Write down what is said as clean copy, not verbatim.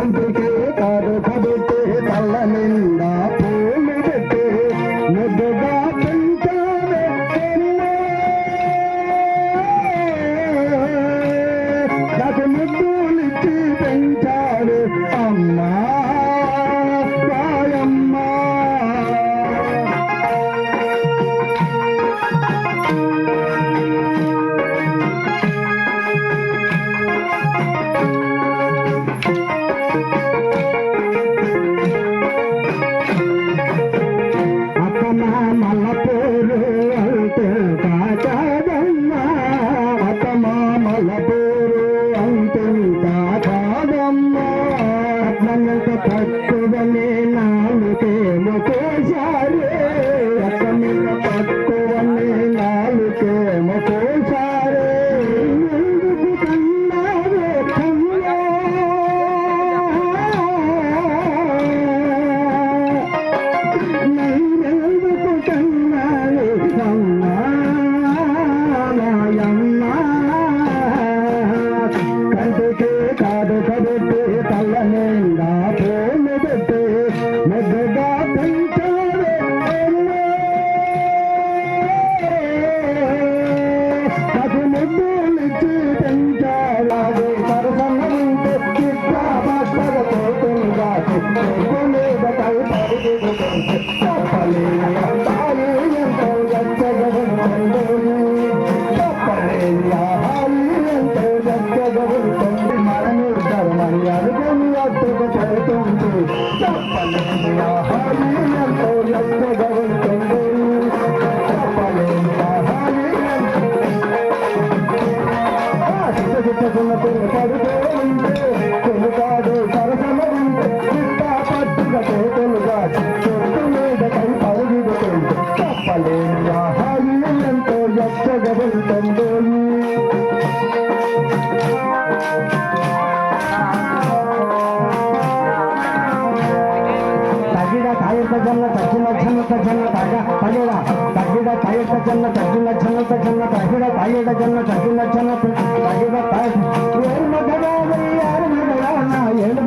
కంటికి కాదు కబెట్టే తల్ల నిండా పూలు పెట్టే ముద్దుగా పెంచావే నాకు ముద్దులిచ్చి పెంచాడు అమ్మా రాయమ్మా. మల్లపూరు అంటే కాదమ్మా అతమా మల్లపూరు అంటే కాదమ్మా అట్లంత తక్కువనే నాలుకేమో కోసారే అట్లంత తక్కువనే నాలుకేమో కోసారే ఎందుకు కన్నావే కన్నా కంటికి కాదు కబెట్టి తల్ల నిండా పూలు పెట్టి ముద్దుగా పెంచావే నాకు ముద్దులిచ్చి పెంచాలి సరసన ఉంటే చిత్తా బాగా పోతుందా చిత్తు మీద కై పరిగెడుతుంటే చెప్పలేని అందాలు ఎంతో గచ్చగా ఉంటుంది చెప్పలేని ఆహాలు ఎంతో గచ్చగా ఉంటుంది మనము ధర్మని అడుగుని అడ్డుకు పడుతుంది చెప్పలేని ఆహాలు ఎంతో గచ్చగా ఉంటుంది చెప్పలేని ఆహాలు చిన్న పడుతూ ఉంటే కొనుకాడు సరసమ ఉంటే చిత్తా పట్టుగా తోటలుగా చెట్టు మీద కై పరుగుతుంది చెప్పలేని ఆహాలు ఎంతో ఎచ్చగా ఉంటుంది. తగ్గిన కాయత జన్న తగ్గిన జన్నత జన్న తగ్గ తగిన తగ్గిన కాయత జన్న తగ్గిన జన్నత జన్న తగిన కాయత జన్న తగ్గిన జన్న తగిన ఏడు మగ ఏడు